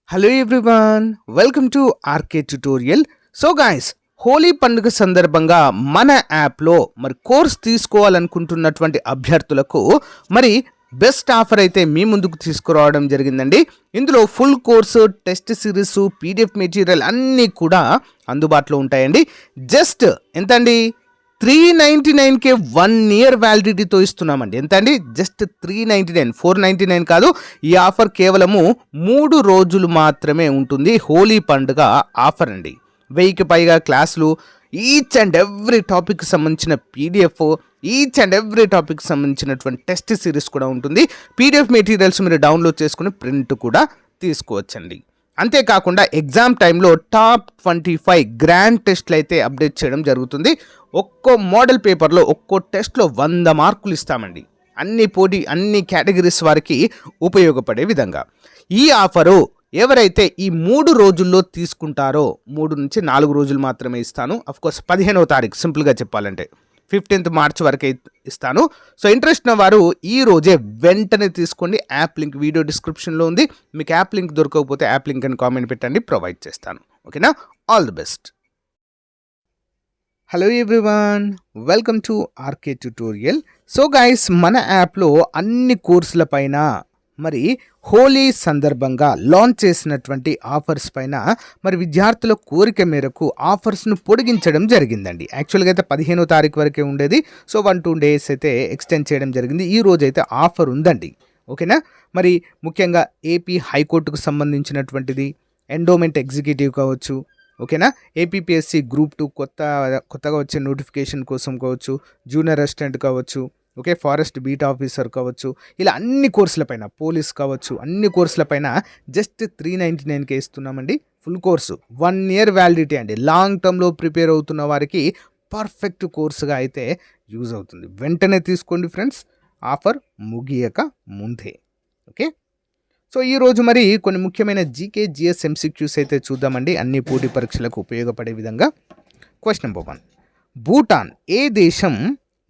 Hello everyone, welcome to RK tutorial. So guys, Holi పండుగ సందర్భంగా మన యాప్లో కోర్స్ తీసుకోవాలనుకుంటున్నటువంటి అభ్యర్థులకు బెస్ట్ ఆఫర్ అయితే మీ ముందుకు తీసుకురావడం జరిగిందండి. ఇందులో full course, test series, PDF material అన్నీ కూడా అందుబాటులో ఉంటాయండి. జస్ట్ ఎంతండి, 399కే 1 year వ్యాలిడిటీతో ఇస్తున్నామండి. ఎంత అండి? జస్ట్ 399, 499 కాదు. ఈ ఆఫర్ కేవలము 3 రోజులు మాత్రమే ఉంటుంది. హోలీ పండుగ ఆఫర్ అండి. 1000కి పైగా క్లాసులు, ఈచ్ అండ్ ఎవ్రీ టాపిక్ సంబంధించిన PDF, each and every topic సంబంధించినటువంటి టెస్ట్ సిరీస్ కూడా ఉంటుంది. పీడిఎఫ్ మెటీరియల్స్ మీరు డౌన్లోడ్ చేసుకుని ప్రింట్ కూడా తీసుకోవచ్చండి. అంతేకాకుండా ఎగ్జామ్ టైంలో టాప్ 25 గ్రాండ్ టెస్ట్లు అయితే అప్డేట్ చేయడం జరుగుతుంది. ఒక్కో మోడల్ పేపర్లో ఒక్కో టెస్ట్లో 100 మార్కులు ఇస్తామండి. అన్ని కేటగిరీస్ వారికి ఉపయోగపడే విధంగా ఈ ఆఫరు ఎవరైతే ఈ 3 రోజుల్లో తీసుకుంటారో, 3 నుంచి 4 రోజులు మాత్రమే ఇస్తాను. అఫ్కోర్స్ 15వ తారీఖు, సింపుల్గా చెప్పాలంటే 15th March వరకు ఇస్తాను. సో ఇంట్రెస్ట్ ఉన్న వారు ఈ రోజే వెంటనే తీసుకోండి. యాప్ లింక్ వీడియో డిస్క్రిప్షన్లో ఉంది. మీకు యాప్ లింక్ దొరకకపోతే యాప్ లింక్ అని కామెంట్ పెట్టండి, ప్రొవైడ్ చేస్తాను. ఓకేనా? All the best. Hello everyone, welcome to RK tutorial. So guys, మన యాప్లో అన్ని కోర్సుల పైన హోలీ సందర్భంగా లాంచ్ చేసినటువంటి ఆఫర్స్ పైన విద్యార్థుల కోరిక మేరకు ఆఫర్స్ను పొడిగించడం జరిగిందండి. యాక్చువల్గా అయితే 15వ తారీఖు వరకే ఉండేది. సో 1-2 days అయితే ఎక్స్టెండ్ చేయడం జరిగింది. ఈ రోజు అయితే ఆఫర్ ఉందండి. ఓకేనా? ముఖ్యంగా ఏపీ హైకోర్టుకు సంబంధించినటువంటిది, ఎండోమెంట్ ఎగ్జిక్యూటివ్ కావచ్చు, ఓకేనా, ఏపీపీఎస్సీ గ్రూప్ 2 కొత్తగా వచ్చే నోటిఫికేషన్ కోసం కావచ్చు, జూనియర్ అసిస్టెంట్ కావచ్చు, ఓకే, ఫారెస్ట్ బీట్ ఆఫీసర్ కావచ్చు, ఇలా అన్ని కోర్సులపైన, పోలీస్ కావచ్చు, అన్ని కోర్సులపైన జస్ట్ 399కే ఇస్తున్నామండి. ఫుల్ కోర్సు 1 year వ్యాలిడిటీ అండి. లాంగ్ టర్మ్లో ప్రిపేర్ అవుతున్న వారికి పర్ఫెక్ట్ కోర్సుగా అయితే యూజ్ అవుతుంది. వెంటనే తీసుకోండి ఫ్రెండ్స్, ఆఫర్ ముగియక ముందే. ఓకే, సో ఈరోజు కొన్ని ముఖ్యమైన జీకే జిఎస్ ఎంసీక్యూస్ అయితే చూద్దామండి, అన్ని పోటీ పరీక్షలకు ఉపయోగపడే విధంగా. క్వశ్చన్ నెంబర్ 1, భూటాన్ ఏ దేశం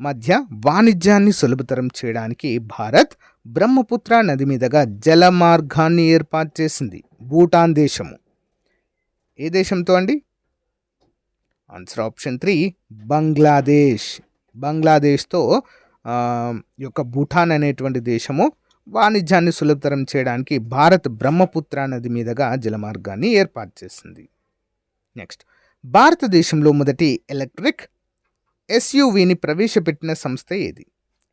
మధ్య వాణిజ్యాన్ని సులభతరం చేయడానికి భారత్ బ్రహ్మపుత్ర నది మీదుగా జల మార్గాన్ని ఏర్పాటు చేసింది? భూటాన్ దేశము ఏ దేశంతో అండి? Answer option 3, Bangladesh. బంగ్లాదేశ్తో యొక్క భూటాన్ అనేటువంటి దేశము వాణిజ్యాన్ని సులభతరం చేయడానికి భారత్ బ్రహ్మపుత్ర నది మీదుగా జలమార్గాన్ని ఏర్పాటు చేసింది. నెక్స్ట్, భారతదేశంలో మొదటి ఎలక్ట్రిక్ ఎస్యూవిని ప్రవేశపెట్టిన సంస్థ ఏది?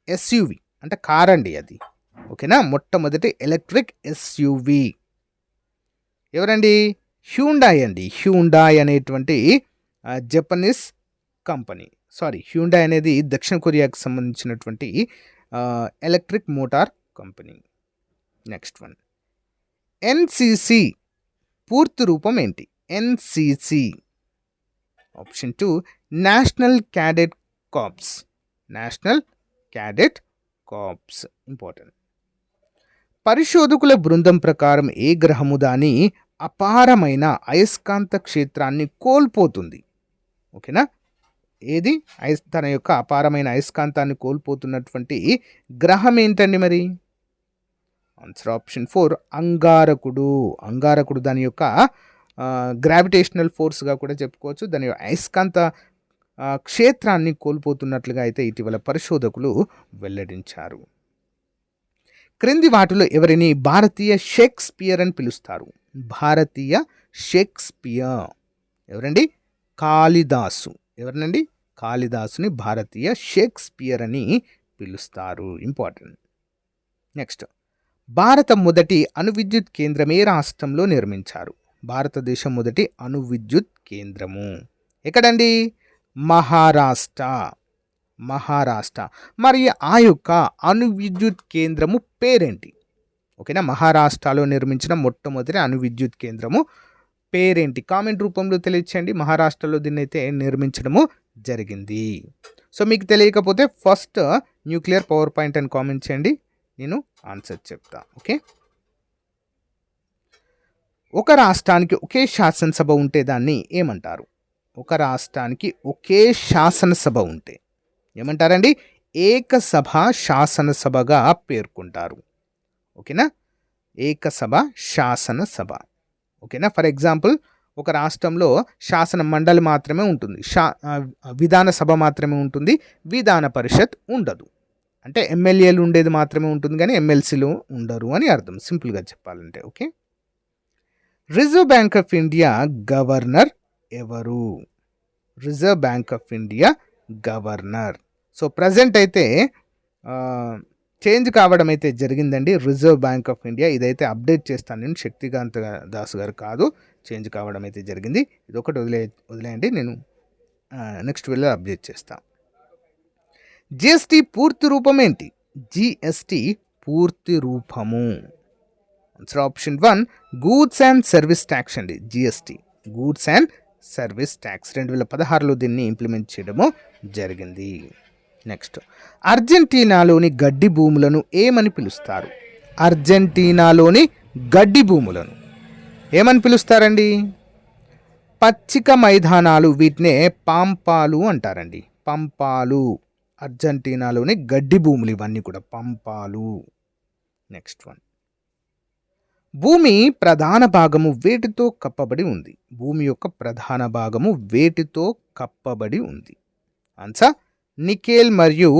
ఎస్యూవి అంటే కార్ అండి అది. ఓకేనా? మొట్టమొదటి ఎలక్ట్రిక్ ఎస్యూవి ఎవరండి? హ్యూండాయ్ అండి. హ్యూండాయ్ అనేటువంటి జపనీస్ కంపెనీ. హ్యూండాయ్ అనేది దక్షిణ కొరియాకు సంబంధించినటువంటి electric motor company. Next one, NCC పూర్తి రూపం ఏంటి? NCC option 2, national cadet corps. National cadet corps important. పరిశోధకుల బృందం ప్రకారం ఏ గ్రహము దాని అపారమైన అయస్కాంత క్షేత్రాన్ని కోల్పోతుంది? ఓకేనా? ఏది తన యొక్క అపారమైన అయస్కాంతాన్ని కోల్పోతున్నటువంటి గ్రహం ఏంటండి? ఆన్సర్ ఆప్షన్ 4, అంగారకుడు. అంగారకుడు దాని యొక్క గ్రావిటేషనల్ ఫోర్స్గా కూడా చెప్పుకోవచ్చు. దాని అయస్కాంత క్షేత్రాన్ని కోల్పోతున్నట్లుగా అయితే ఇటీవల పరిశోధకులు వెల్లడించారు. క్రింది వాటిలో ఎవరిని భారతీయ షేక్స్పియర్ అని పిలుస్తారు? భారతీయ షేక్స్పియర్ ఎవరండి? కాళిదాసు. ఎవరినండి? కాళిదాసుని భారతీయ షేక్స్పియర్ అని పిలుస్తారు. ఇంపార్టెంట్. నెక్స్ట్, భారత మొదటి అణువిద్యుత్ కేంద్రం ఏ రాష్ట్రంలో నిర్మించారు? భారతదేశం మొదటి అణువిద్యుత్ కేంద్రము ఎక్కడండి? మహారాష్ట్ర. మహారాష్ట్ర. ఆ యొక్క అణువిద్యుత్ కేంద్రము పేరేంటి? ఓకేనా? మహారాష్ట్రలో నిర్మించిన మొట్టమొదటి అణువిద్యుత్ కేంద్రము పేరేంటి? కామెంట్ రూపంలో తెలియచేయండి. మహారాష్ట్రలో దీన్ని అయితే నిర్మించడము జరిగింది. సో మీకు తెలియకపోతే ఫస్ట్ న్యూక్లియర్ పవర్ పాయింట్ అని కామెంట్ చేయండి, నేను ఆన్సర్ చెప్తా. ఓకే, ఒక రాష్ట్రానికి ఒకే శాసనసభ ఉంటే దాన్ని ఏమంటారు? ఒక రాష్ట్రానికి ఒకే శాసనసభ ఉంటే ఏమంటారండి? ఏకసభ శాసనసభగా పేర్కొంటారు. ఓకేనా? ఏకసభ శాసనసభ. ఓకేనా. ఫర్ ఎగ్జాంపుల్ ఒక రాష్ట్రంలో శాసన మండలి మాత్రమే ఉంటుంది, విధాన సభ మాత్రమే ఉంటుంది, విధాన పరిషత్ ఉండదు. అంటే ఎమ్మెల్యేలు ఉండేది మాత్రమే ఉంటుంది కానీ ఎమ్మెల్సీలు ఉండరు అని అర్థం, సింపుల్గా చెప్పాలంటే. Okay. Reserve bank of India governor ఎవరు? Reserve bank of India governor. So present అయితే చేంజ్ కావడం అయితే జరిగిందండి రిజర్వ్ బ్యాంక్ ఆఫ్ ఇండియా. ఇదైతే అప్డేట్ చేస్తాను నేను, శక్తికాంత్ దాస్ గారు కాదు, చేంజ్ కావడం అయితే జరిగింది. ఇది ఒకటి వదిలేయండి, నేను నెక్స్ట్ వెళ్ళి అప్డేట్ చేస్తాను. జిఎస్టీ పూర్తి రూపం ఏంటి? జిఎస్టీ పూర్తి రూపము answer option 1 goods and service tax అండి. GST goods and service tax 2016లో దీన్ని ఇంప్లిమెంట్ చేయడము జరిగింది. నెక్స్ట్, అర్జెంటీనాలోని గడ్డి భూములను ఏమని పిలుస్తారు? అర్జెంటీనాలోని గడ్డి భూములను ఏమని పిలుస్తారండి? పచ్చిక మైదానాలు, వీటినే పాంపాలు అంటారండి. పంపాలు. అర్జెంటీనాలోని గడ్డి భూములు ఇవన్నీ కూడా పంపాలు. నెక్స్ట్ వన్, భూమి ప్రధాన భాగము వేటితో కప్పబడి ఉంది? భూమి యొక్క ప్రధాన భాగము వేటితో కప్పబడి ఉంది? ఆన్సర్ నికెల్ మరియు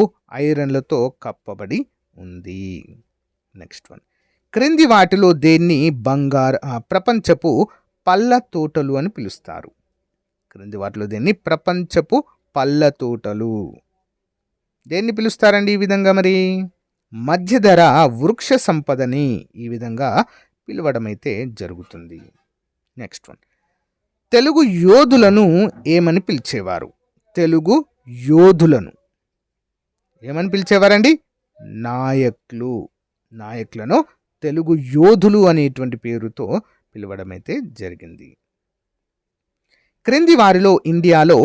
ఐరన్లతో కప్పబడి ఉంది. నెక్స్ట్ వన్, క్రింది వాటిలో దేన్ని ప్రపంచపు పళ్ళ తోటలు అని పిలుస్తారు? క్రింది వాటిలో దేన్ని ప్రపంచపు పళ్ళ తోటలు దేన్ని పిలుస్తారండి ఈ విధంగా? మరి మధ్యధర వృక్ష సంపదని ఈ విధంగా పిలవడం అయితే జరుగుతుంది. నెక్స్ట్ వన్, తెలుగు యోధులను ఏమని పిలిచేవారు? తెలుగు యోధులను ఏమని పిలిచేవారండి? నాయకులు. నాయకులను తెలుగు యోధులు అనేటువంటి పేరుతో పిలవడం అయితే జరిగింది. క్రింది వారిలో ఇండియాలో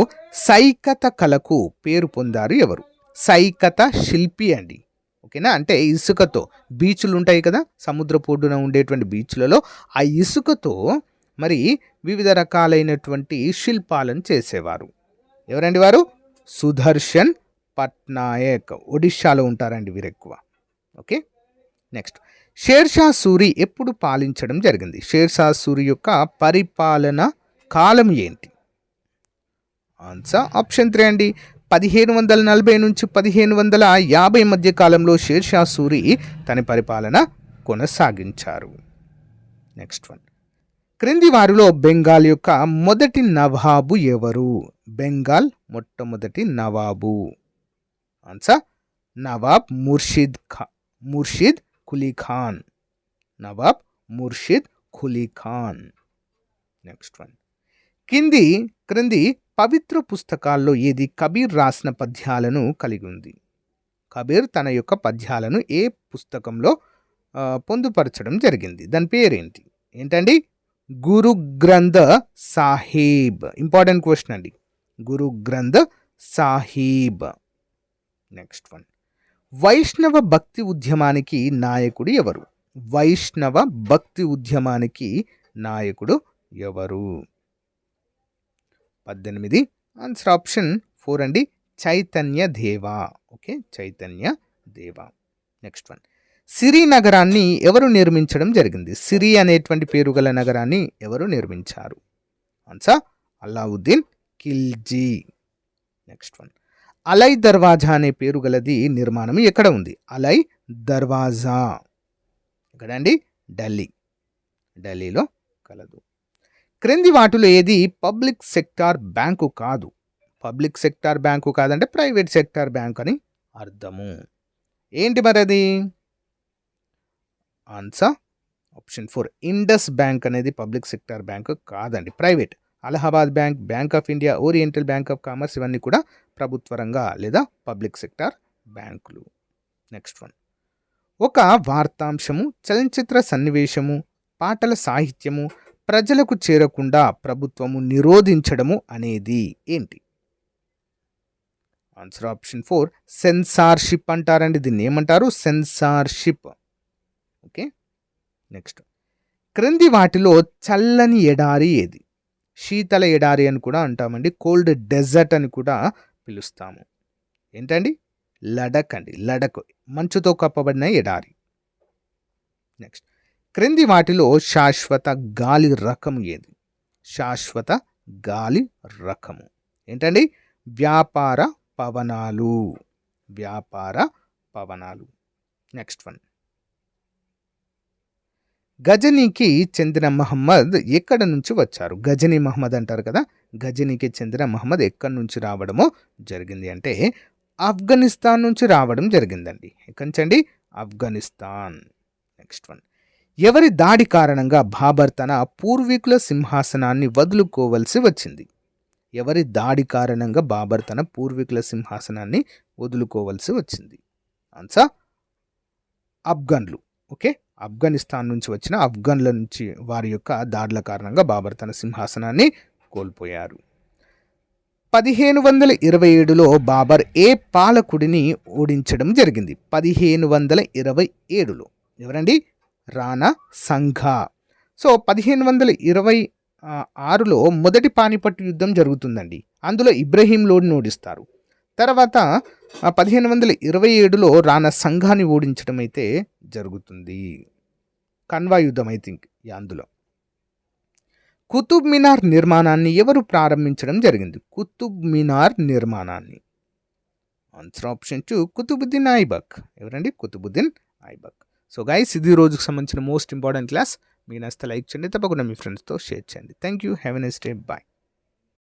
సైకత కళకు పేరు పొందారు ఎవరు? సైకత శిల్పి అండి. ఓకేనా. అంటే ఇసుకతో బీచ్లు ఉంటాయి కదా, సముద్రపు ఒడ్డున ఉండేటువంటి బీచ్లలో ఆ ఇసుకతో మరి వివిధ రకాలైనటువంటి శిల్పాలను చేసేవారు. ఎవరండి వారు? సుదర్శన్ పట్నాయక్. ఒడిశాలో ఉంటారండి వీరు ఎక్కువ. ఓకే. నెక్స్ట్, షేర్షా సూరి ఎప్పుడు పాలించడం జరిగింది? షేర్షా సూరి యొక్క పరిపాలన కాలం ఏంటి? ఆన్సర్ ఆప్షన్ 3 అండి. 1740 నుంచి 1750 మధ్య కాలంలో షేర్షా సూరి తన పరిపాలన కొనసాగించారు. నెక్స్ట్ వన్, క్రింది వారిలో బెంగాల్ యొక్క మొదటి నవాబు ఎవరు? బెంగాల్ మొట్టమొదటి నవాబు. Answer Nawab Murshid Quli Khan. Nawab Murshid Quli Khan. Next one, క్రింది పవిత్ర పుస్తకాల్లో ఏది కబీర్ రాసిన పద్యాలను కలిగి ఉంది? కబీర్ తన యొక్క పద్యాలను ఏ పుస్తకంలో పొందుపరచడం జరిగింది? దాని పేరేంటి? ఏంటండి? గురు గ్రంథ్ సాహిబ్. ఇంపార్టెంట్ క్వశ్చన్ అండి, గురు గ్రంథ్ సాహిబ్. నెక్స్ట్ వన్, వైష్ణవ భక్తి ఉద్యమానికి నాయకుడు ఎవరు? వైష్ణవ భక్తి ఉద్యమానికి నాయకుడు ఎవరు? 18. ఆన్సర్ ఆప్షన్ 4 అండి, చైతన్య దేవా. ఓకే, చైతన్య దేవా. నెక్స్ట్ వన్, సిరి నగరాన్ని ఎవరు నిర్మించడం జరిగింది? సిరి అనేటువంటి పేరు గల నగరాన్ని ఎవరు నిర్మించారు? Answer Alauddin Khilji. Next one, Alai Darwaza అనే పేరు గలది నిర్మాణం ఎక్కడ ఉంది? అలై దర్వాజా ఎక్కడండి? ఢిల్లీలో కలదు. క్రింది వాటిలో ఏది పబ్లిక్ సెక్టార్ బ్యాంకు కాదు? పబ్లిక్ సెక్టార్ బ్యాంకు కాదంటే ప్రైవేట్ సెక్టార్ బ్యాంక్ అని అర్థము. ఏంటి మరి అది? ఆన్సర్ ఆప్షన్ 4 ఇండస్ బ్యాంక్ అనేది పబ్లిక్ సెక్టార్ బ్యాంక్ కాదండి, private. Allahabad bank, bank of India, oriental bank of commerce ఇవన్నీ కూడా ప్రభుత్వ రంగ లేదా పబ్లిక్ సెక్టార్ బ్యాంకులు. నెక్స్ట్ వన్, ఒక వార్తాంశము, చలనచిత్ర సన్నివేశము, పాటల సాహిత్యము ప్రజలకు చేరకుండా ప్రభుత్వము నిరోధించడము అనేది ఏంటి? ఆన్సర్ ఆప్షన్ 4 సెన్సార్షిప్ అంటారండి. దీన్ని ఏమంటారు? సెన్సార్షిప్. ఓకే. నెక్స్ట్, క్రింది వాటిలో చల్లని ఎడారి ఏది? శీతల ఎడారి అని కూడా అంటామండి, కోల్డ్ డెజర్ట్ అని కూడా పిలుస్తాము. ఏంటండి? లడక్ అండి. లడక్ మంచుతో కప్పబడిన ఎడారి. నెక్స్ట్, క్రింది వాటిలో శాశ్వత గాలి రకము ఏది? శాశ్వత గాలి రకము ఏంటండి? వ్యాపార పవనాలు. వ్యాపార పవనాలు. Next one. గజనీకి చెందిన మహమ్మద్ ఎక్కడ నుంచి వచ్చారు? గజనీ మహమ్మద్ అంటారు కదా, గజనీకి చెందిన మహమ్మద్ ఎక్కడి నుంచి రావడమో జరిగింది అంటే ఆఫ్ఘనిస్తాన్ నుంచి రావడం జరిగిందండి. ఎక్కడి నుంచి అండి? ఆఫ్ఘనిస్తాన్. Next one. ఎవరి దాడి కారణంగా బాబర్ తన పూర్వీకుల సింహాసనాన్ని వదులుకోవలసి వచ్చింది? ఎవరి దాడి కారణంగా బాబర్ తన పూర్వీకుల సింహాసనాన్ని వదులుకోవలసి వచ్చింది? ఆన్సర్ ఆఫ్ఘన్లు. ఓకే, ఆఫ్ఘనిస్తాన్ నుంచి వచ్చిన ఆఫ్ఘన్ల నుంచి వారి యొక్క దాడుల కారణంగా బాబర్ తన సింహాసనాన్ని కోల్పోయారు. 1527లో బాబర్ ఏ పాలకుడిని ఓడించడం జరిగింది? 1527లో ఎవరండి? రాణా సంఘా. సో 1526లో మొదటి పానిపట్టు యుద్ధం జరుగుతుందండి. అందులో ఇబ్రహీం లోడిని ఓడిస్తారు. తర్వాత 1527లో రాణా సంఘాన్ని ఓడించడం అయితే జరుగుతుంది. కన్వా యుద్ధం ఐ థింక్ అందులో. కుతుబ్ మినార్ నిర్మాణాన్ని ఎవరు ప్రారంభించడం జరిగింది? కుతుబ్ మినార్ నిర్మాణాన్ని. Answer option 2 Qutubuddin Aibak. ఎవరండి? కుతుబుద్దీన్ ఐబక్. సో గైస్, ఇది రోజుకు సంబంధించిన మోస్ట్ ఇంపార్టెంట్ క్లాస్. మీకు నచ్చితే లైక్ చేయండి, తప్పకుండా మీ ఫ్రెండ్స్తో షేర్ చేయండి. Thank you. Have a nice day. Bye.